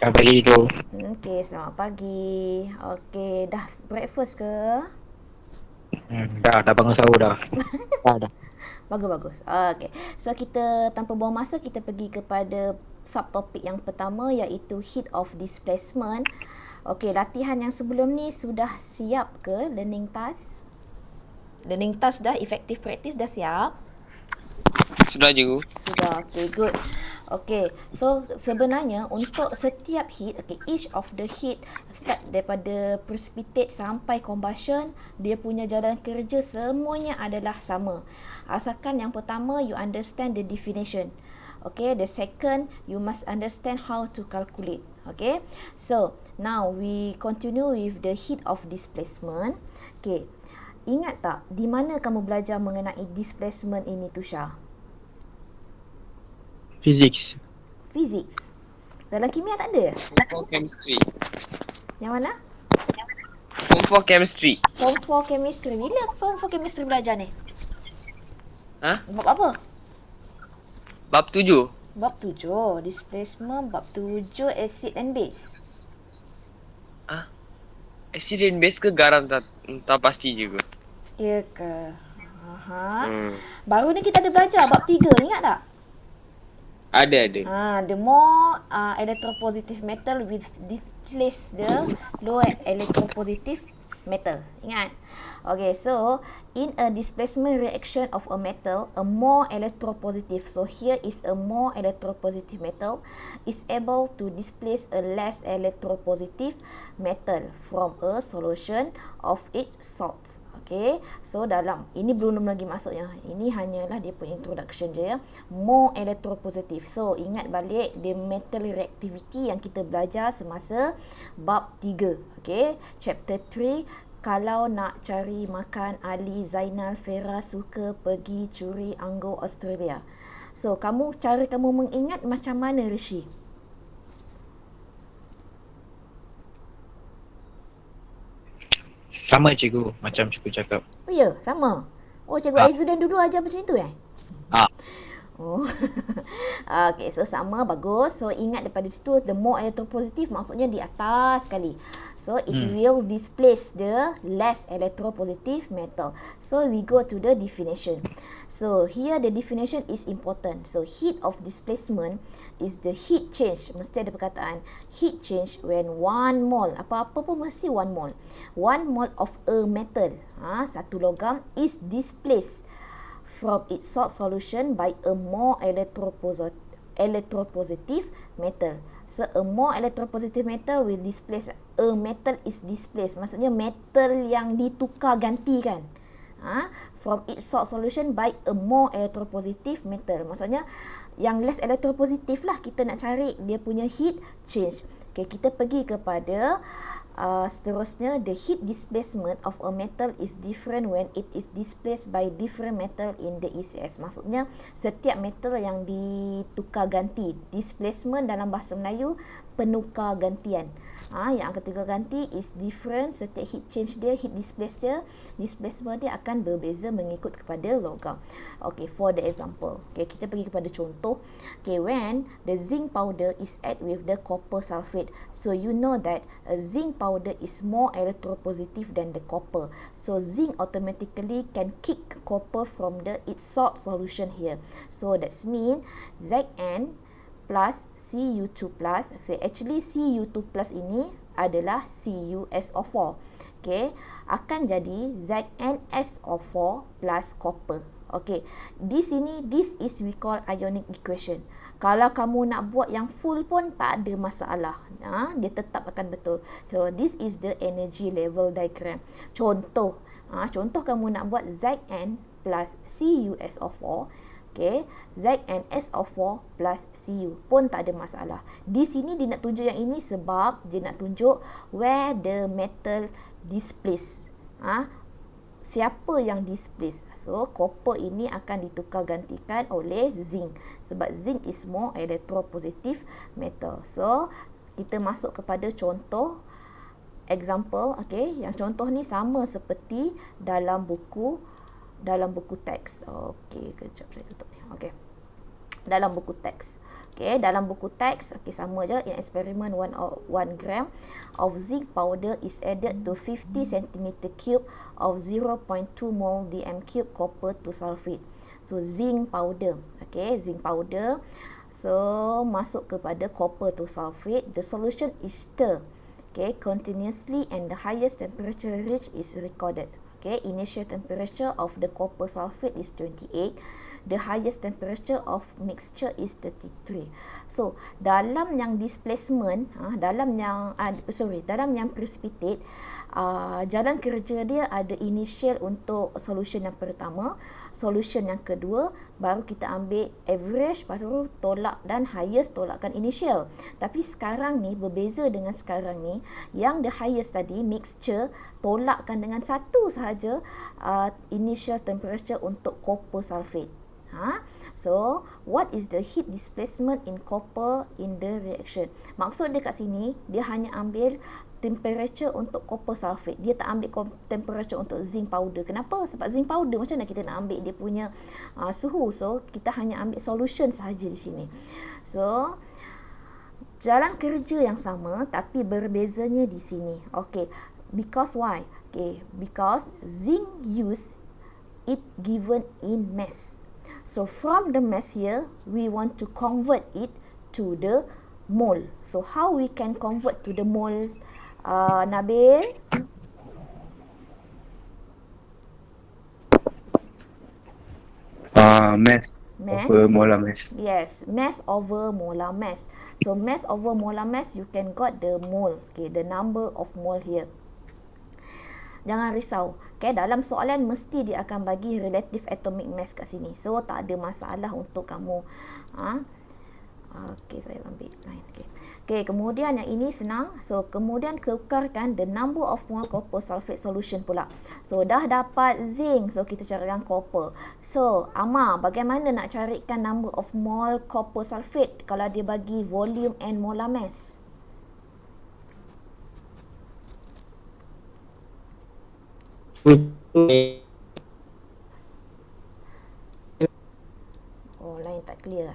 Selamat pagi tu. Okey, selamat pagi. Okey, dah breakfast ke? Dah bangun sahur dah. Dah. Bagus, bagus. Okey. So, kita tanpa buang masa, kita pergi kepada subtopik yang pertama iaitu heat of displacement. Okey, latihan yang sebelum ni sudah siap ke learning task? Learning task dah, effective practice dah siap? Sudah cikgu. Sudah, okay, good. Okay, so sebenarnya untuk setiap heat, okay, each of the heat start daripada precipitate sampai combustion, dia punya jalan kerja semuanya adalah sama. Asalkan yang pertama, you understand the definition. Okay, the second, you must understand how to calculate. Okay, so now we continue with the heat of displacement. Okay, ingat tak di mana kamu belajar mengenai displacement ini, Tusha? Physics. Physics. Dalam kimia tak ada? Form 4 chemistry. Yang mana? Form 4 chemistry. Form 4 chemistry. Bila form 4 chemistry belajar ni? Hah? Bab apa? Bab 7. Bab 7. Displacement. Bab 7. Acid and base. Ah, acid and base ke garam tak pasti cikgu. Ya ke? Aha. Hmm. Baru ni kita ada belajar bab 3. Ingat tak? Ada. The more electropositive metal with displace the low electropositive metal. Ingat? Okay, so in a displacement reaction of a metal, a more electropositive, so here is a more electropositive metal, is able to displace a less electropositive metal from a solution of its salts. Okay, so dalam ini belum lagi masuknya. Ini hanyalah dia punya introduction dia. More electropositive. So ingat balik the metal reactivity yang kita belajar semasa bab 3. Okay, chapter 3. Kalau nak cari makan, Ali, Zainal, Farah suka pergi curi anggur Australia. So cara kamu mengingat macam mana, Rishi? Sama cikgu, macam cikgu cakap. Oh ya, sama. Oh, Cikgu Ah, Aizuddin dulu ajar macam itu ah. Oh. Okay, so sama, bagus. So ingat daripada situ, the more electropositive maksudnya di atas sekali. So it will displace the less electropositive metal. So we go to the definition. So here the definition is important. So heat of displacement is the heat change. Mesti ada perkataan heat change when 1 mole, apa-apa pun mesti 1 mole. 1 mole of a metal, satu logam, is displaced from its salt solution by a more electropositive metal. So a more electropositive metal will displace, a metal is displaced. Maksudnya metal yang ditukar gantikan from its salt solution by a more electropositive metal. Maksudnya yang less electropositive lah kita nak cari dia punya heat change. Okay, kita pergi kepada seterusnya, the heat displacement of a metal is different when it is displaced by different metal in the ECS. Maksudnya setiap metal yang ditukar ganti. Displacement dalam bahasa Melayu penukar gantian. Yang akan tukar ganti is different. Setiap heat change dia, heat displacement dia akan berbeza mengikut kepada logam. Okay, for the example. Okay, kita pergi kepada contoh. Okay, when the zinc powder is added with the copper sulfate. So you know that a zinc powder is more electropositive than the copper. So zinc automatically can kick copper from its salt solution here. So that's mean Zn plus Cu2 plus, actually Cu2 plus ini adalah CuSO4. Okay, akan jadi ZnSO4 plus copper. Okay, di sini this is we call ionic equation. Kalau kamu nak buat yang full pun tak ada masalah. Dia tetap akan betul. So this is the energy level diagram. Contoh kamu nak buat Zn plus CuSO4. Okay, ZnSO4 plus Cu pun tak ada masalah. Di sini dia nak tunjuk yang ini sebab dia nak tunjuk where the metal displace. Siapa yang displace? So copper ini akan ditukar gantikan oleh zinc sebab zinc is more electropositive metal. So kita masuk kepada contoh example. Okay, yang contoh ni sama seperti dalam buku teks. Okey, kejap saya tutup ni. Okey. Dalam buku teks. Okay, dalam buku teks, okay, sama je. In experiment, 1 gram of zinc powder is added to 50 cm cube of 0.2 mol dm cube copper to sulfate. So, zinc powder. Okay, zinc powder. So, masuk kepada copper to sulfate. The solution is stir, okay, continuously, and the highest temperature reached is recorded. Okay, initial temperature of the copper sulfate is 28. The highest temperature of mixture is 33. So, dalam yang displacement, dalam yang precipitate, jalan kerja dia ada initial untuk solution yang pertama, solution yang kedua, baru kita ambil average, baru tolak dan highest tolakkan initial. Tapi sekarang ni berbeza dengan sekarang ni, yang the highest tadi mixture tolakkan dengan satu sahaja initial temperature untuk copper sulfate. So, what is the heat displacement in copper in the reaction? Maksud dia kat sini, dia hanya ambil temperature untuk copper sulfate. Dia tak ambil temperature untuk zinc powder. Kenapa? Sebab zinc powder macam mana kita nak ambil dia punya suhu. So, kita hanya ambil solution sahaja di sini. So, jalan kerja yang sama tapi berbezanya di sini. Okay. Because why? Okay. Because zinc use it given in mass. So, from the mass here, we want to convert it to the mole. So, how we can convert to the mole, Nabil? Mass over molar mass. Yes, mass over molar mass. So, mass over molar mass, you can got the mole. Okay, the number of mole here. Jangan risau. Okay, dalam soalan mesti dia akan bagi relative atomic mass kat sini. So, tak ada masalah untuk kamu. Okay, saya ambil lain. Okay, kemudian yang ini senang. So, kemudian tukarkan the number of mole copper sulfate solution pula. So, dah dapat zinc. So, kita carikan copper. So, Amma, bagaimana nak carikan number of mole copper sulfate kalau dia bagi volume and molar mass? Oh, lain tak clear.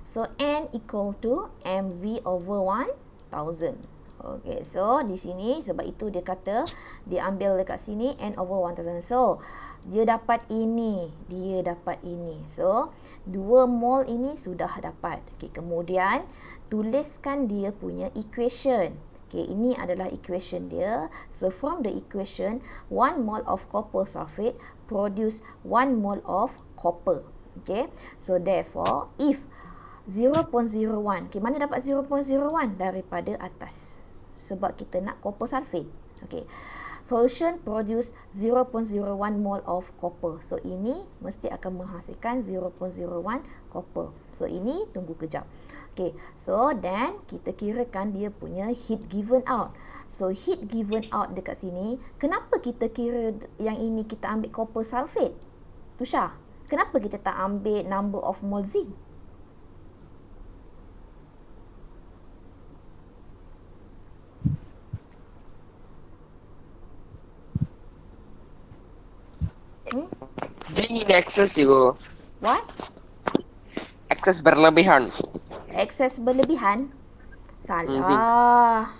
So, N equal to MV over 1000. Okay, so di sini sebab itu dia kata dia ambil dekat sini N over 1000. So, dia dapat ini, dia dapat ini. So, 2 mol ini sudah dapat. Okay, kemudian tuliskan dia punya equation. Okay, ini adalah equation dia. So, from the equation, 1 mole of copper sulfate produce 1 mole of copper. Okay, so therefore, if 0.01, okay, mana dapat 0.01? Daripada atas. Sebab kita nak copper sulfate. Okay, solution produce 0.01 mole of copper. So, ini mesti akan menghasilkan 0.01 copper. So, ini tunggu kejap. Okay, so then kita kirakan dia punya heat given out. So, heat given out dekat sini, kenapa kita kira yang ini kita ambil copper sulfate? Tusha, kenapa kita tak ambil number of mole zinc? Zinc in excess you. What? Excess berlebihan. Excess berlebihan? Salah.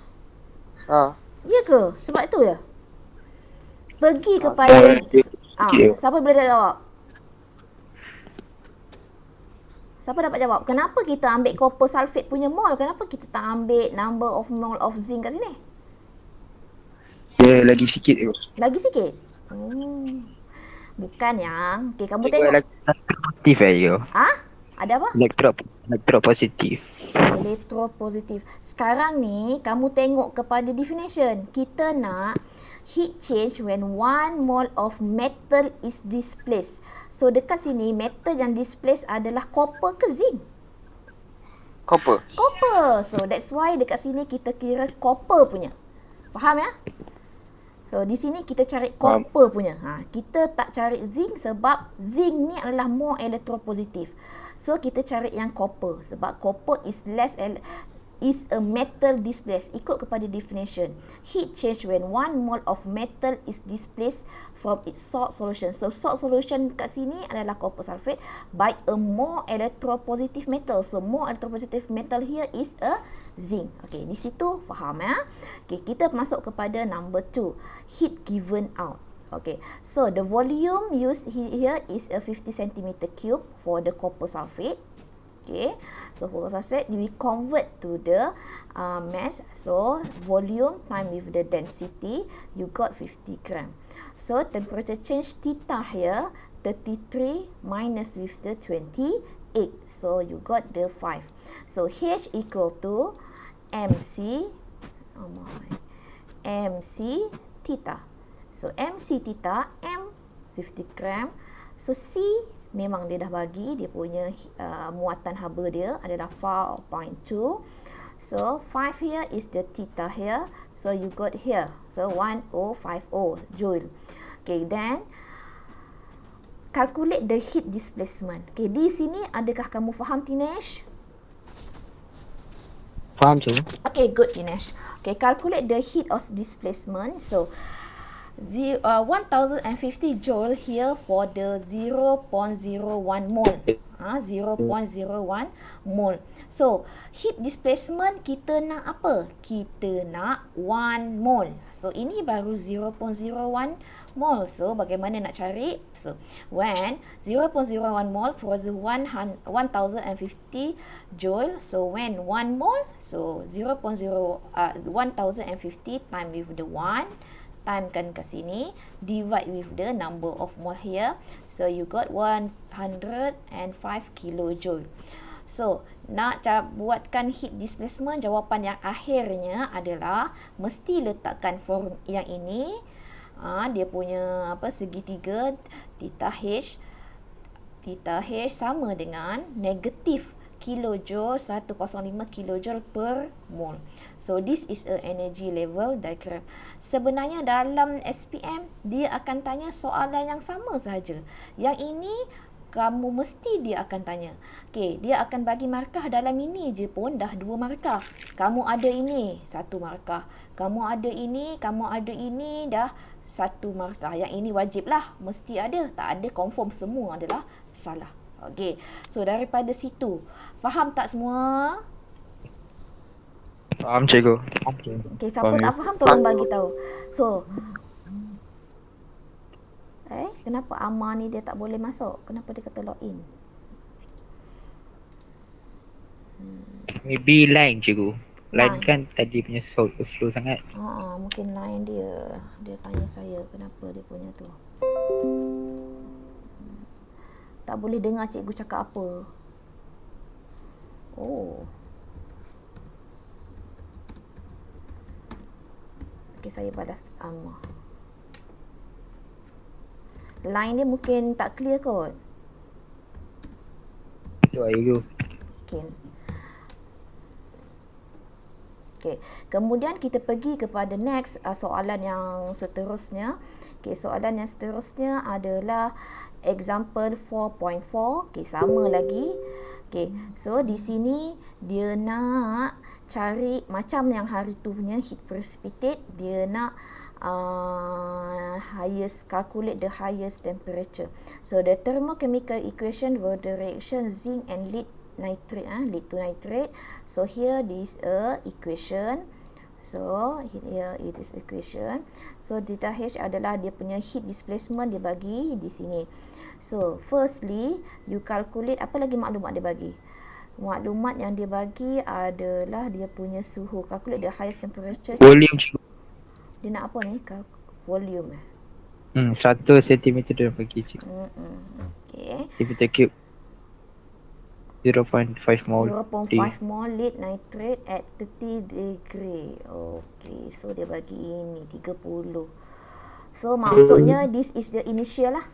Ya ke? Sebab itu ya? Pergi kepada... siapa boleh jawab? Siapa dapat jawab? Kenapa kita ambil copper sulfate punya mole? Kenapa kita tak ambil number of mole of zinc kat sini? Dia lagi sikit tu. Lagi sikit? Bukan yang... Okay, kamu tengok. Elektropositif you. Ada apa? Elektropositif. Elektropositif. Sekarang ni, kamu tengok kepada definition. Kita nak heat change when 1 mole of metal is displaced. So, dekat sini, metal yang displaced adalah copper ke zinc? Copper. Copper. So, that's why dekat sini kita kira copper punya. Faham ya? So, di sini kita cari copper punya. Kita tak cari zinc sebab zinc ni adalah more elektropositif. So, kita cari yang copper sebab copper is less is a metal displaced. Ikut kepada definition. Heat change when 1 mole of metal is displaced from its salt solution. So salt solution kat sini adalah copper sulfate by a more electropositive metal. So more electropositive metal here is a zinc. Okay, di situ faham ya. Okay, kita masuk kepada number 2. Heat given out. Okay, so the volume used here is a 50 cm cube for the copper sulfate. Okay, so for sulfate we convert to the mass. So volume time with the density, you got 50 gram. So temperature change theta here 33 minus with the 28. So you got the 5. So H equal to MC theta. So MC theta, M 50 gram. So C memang dia dah bagi, dia punya muatan haba dia adalah 4.2. So 5 here is the theta here. So you got here. So 1050 joule. Okay, then calculate the heat displacement. Okay, di sini adakah kamu faham, Tinesh? Faham tu? Okay, good, Dinesh. Okay, calculate the heat of displacement. So, the 1050 joule here for the 0.01 mole. 0.01 mole. So, heat displacement kita nak apa? Kita nak 1 mole. So, ini baru 0.01 mole. So, bagaimana nak cari? So, when 0.01 mole for the 1050 joule. So, when 1 mole, so 1050 time with the 1, timekan ke sini, divide with the number of mole here. So, you got 105 kilojoule. So, nak buatkan heat displacement, jawapan yang akhirnya adalah mesti letakkan form yang ini. Dia punya segitiga theta H sama dengan negatif kilojoule 105 kilojoule per mole. So this is a energy level diagram. Sebenarnya dalam SPM dia akan tanya soalan yang sama sahaja. Yang ini kamu mesti dia akan tanya. Okey, dia akan bagi markah dalam ini je pun dah 2 markah. Kamu ada ini 1 markah. Kamu ada ini dah 1 markah. Yang ini wajib lah, mesti ada. Tak ada confirm semua adalah salah. Okey. So daripada situ, faham tak semua? Faham, cikgu. Okey, siapa tak faham tolong bagi tahu. So, kenapa Amar ni dia tak boleh masuk? Kenapa dia kata login? Maybe line, cikgu. Line Line. kan tadi punya slow sangat. Mungkin line dia. Dia tanya saya kenapa dia punya tu. Tak boleh dengar cikgu cakap apa. Oh. Okey, saya balas Amar. Line dia mungkin tak clear kot. Tu cikgu. Mungkin. Okay. Kemudian kita pergi kepada next soalan yang seterusnya. Okay, soalan yang seterusnya adalah example 4.4. Okay, sama lagi. Okay, so di sini dia nak cari macam yang hari tu punya heat precipitate. Dia nak calculate the highest temperature. So the thermochemical equation for the reaction zinc and lead nitrate, lead to nitrate. So here this equation. So here it is equation. So theta H adalah dia punya heat displacement, dia bagi di sini. So firstly you calculate, apa lagi maklumat dia bagi? Maklumat yang dia bagi adalah dia punya suhu. Calculate the highest temperature. Volume, cikgu. Dia nak apa ni? Volume. 1 cm dia bagi, cikgu. Okay. Centimeter cube. 0.5 mol. 0.5 mol lead nitrate at 30 degree. Okay, so dia bagi ini 30. So maksudnya this is the initial lah.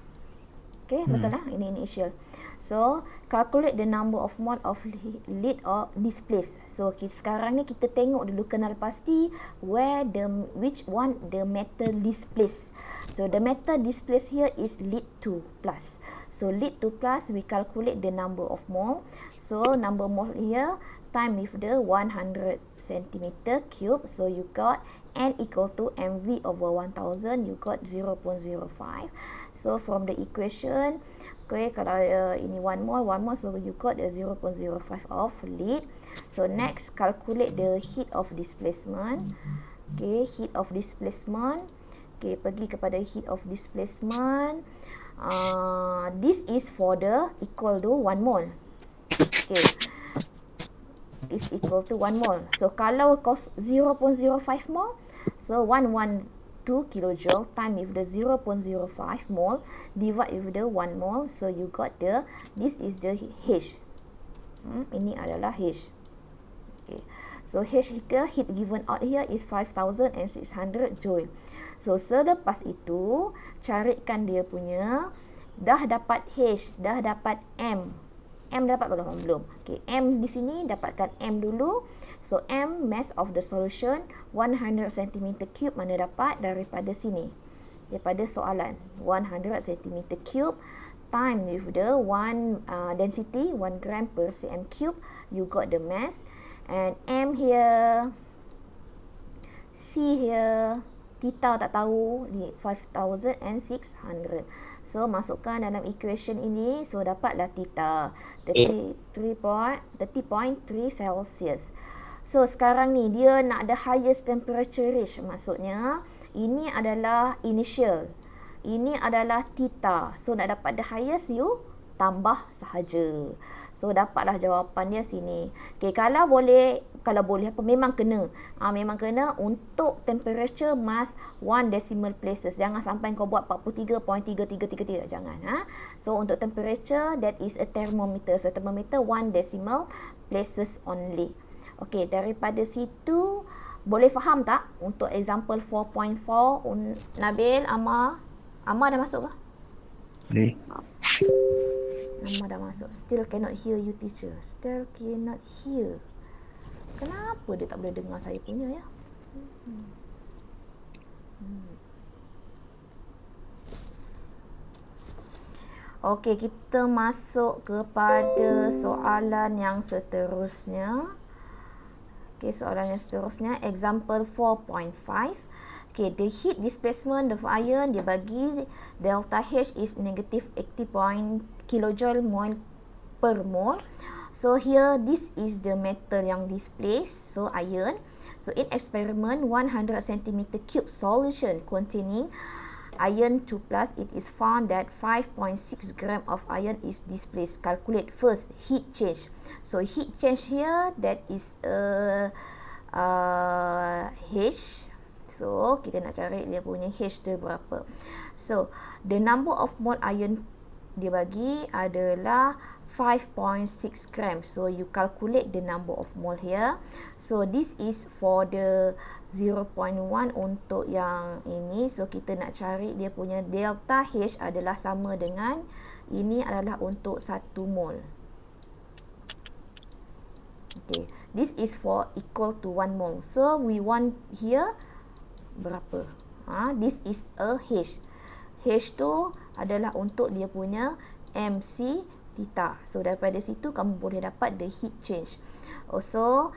Okay, betul lah, ini initial. So calculate the number of mole of lead or displaced. So sekarang ni kita tengok dulu, kenal pasti which one the metal displaced. So the metal displaced here is lead 2 plus. So lead 2 plus, we calculate the number of mole. So number mole here time with the 100 centimeter cube. So you got N equal to mv over 1000, you got 0.05. So from the equation, okay, kalau ini 1 mole, so you got the 0.05 of lead. So next, calculate the heat of displacement. Okay, heat of displacement. Okay, pergi kepada heat of displacement. This is for the equal to 1 mole. Okay, is equal to 1 mole. So kalau cost 0.05 mole, so 112 kilojoule time with the 0.05 mole divide with the 1 mole, so you got the, this is the H. Ini adalah H. Okay. So H here, heat given out here is 5600 joule. So selepas itu carikan dia punya, dah dapat H, dah dapat M. M dapat belum? Okay, M di sini dapatkan M dulu. So M mass of the solution 100 cm cube, mana dapat daripada sini, daripada soalan 100 cm cube time with the density 1 gram per cm cube, you got the mass. And M here, C here, theta tak tahu, di 5600. So masukkan dalam equation ini, so dapatlah theta 30.3 Celsius. So sekarang ni dia nak ada highest temperature range, maksudnya ini adalah initial, ini adalah theta. So nak dapat the highest, you tambah sahaja. So dapatlah jawapan dia sini. Okay, kalau boleh apa, memang kena. Memang kena untuk temperature mass 1 decimal places. Jangan sampai kau buat 43.3333, jangan. So untuk temperature, that is a thermometer. So thermometer 1 decimal places only. Okay, daripada situ boleh faham tak untuk example 4.4 Nabil, Amar dah masuk ke? Boleh. Nama dah masuk. Still cannot hear you, teacher. Still cannot hear. Kenapa dia tak boleh dengar saya punya ya? Okey, kita masuk kepada soalan yang seterusnya. Okey, soalan yang seterusnya, example 4.5. Okay, the heat displacement of iron dia bagi delta H is negative 80 kilojoule mole per mole. So here this is the metal yang displaced, so iron. So in experiment 100 cm cube solution containing iron 2+, it is found that 5.6 gram of iron is displaced. Calculate first heat change. So heat change here, that is H. So kita nak cari dia punya H dia berapa. So the number of mole iron dia bagi adalah 5.6 gram. So you calculate the number of mole here. So this is for the 0.1 untuk yang ini. So kita nak cari dia punya delta H adalah sama dengan ini adalah untuk 1 mole. Okay, this is for equal to 1 mole. So we want here berapa? This is a H. H tu adalah untuk dia punya MC theta. So daripada situ kamu boleh dapat the heat change. Also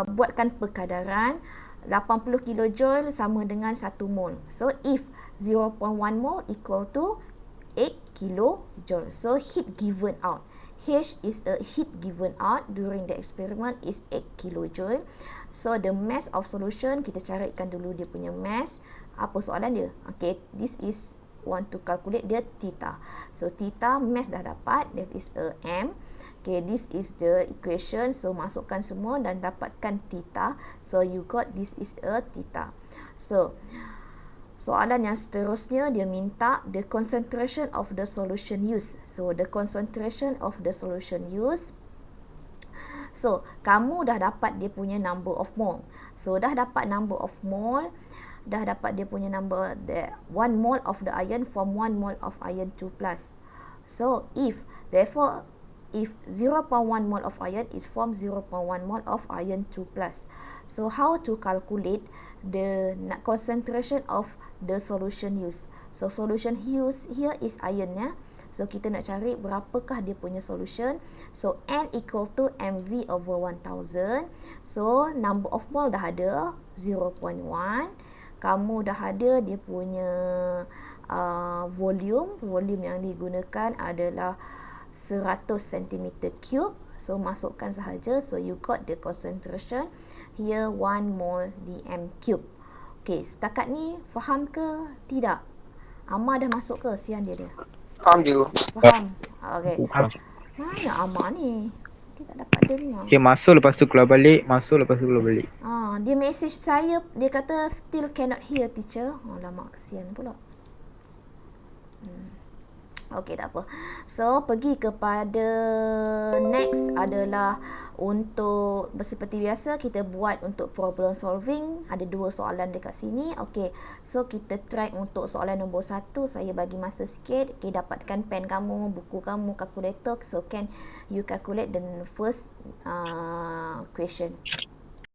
buatkan perkadaran 80 kilojoule sama dengan 1 mole. So if 0.1 mole equal to 8 kilojoule. So heat given out, H is a heat given out during the experiment is 8 kilojoule. So the mass of solution, kita carikan dulu dia punya mass. Apa soalan dia? Okay, this is want to calculate dia theta. So theta mass dah dapat, that is a M. Okay, this is the equation. So masukkan semua dan dapatkan theta. So you got this is a theta. So soalan yang seterusnya dia minta the concentration of the solution used. So the concentration of the solution used. So kamu dah dapat dia punya number of mole. So dah dapat number of mole, dah dapat dia punya number, the 1 mole of the iron from 1 mole of iron 2+. So if 0.1 mole of iron is from 0.1 mole of iron 2+. So how to calculate the concentration of the solution used? So solution used here is iron ya. So kita nak cari berapakah dia punya solution. So N equal to MV over 1000. So number of mole dah ada 0.1. Kamu dah ada dia punya volume yang digunakan adalah 100 cm cube. So masukkan sahaja. So you got the concentration here 1 mole dm cube. Okey, setakat ni faham ke tidak? Amma dah masuk ke sian dia? Faham je. Faham. Okey. Mana Amma ni? Dia tak dapat dengar. Dia masuk lepas tu keluar balik, masuk lepas tu keluar balik. Dia message saya, dia kata still cannot hear teacher. Lama kesian pula. Okey, tak apa. So, pergi kepada next adalah untuk seperti biasa kita buat untuk problem solving. Ada 2 soalan dekat sini. Okey, so kita try untuk soalan nombor 1. Saya bagi masa sikit. Okey, dapatkan pen kamu, buku kamu, calculator. So, can you calculate the first question.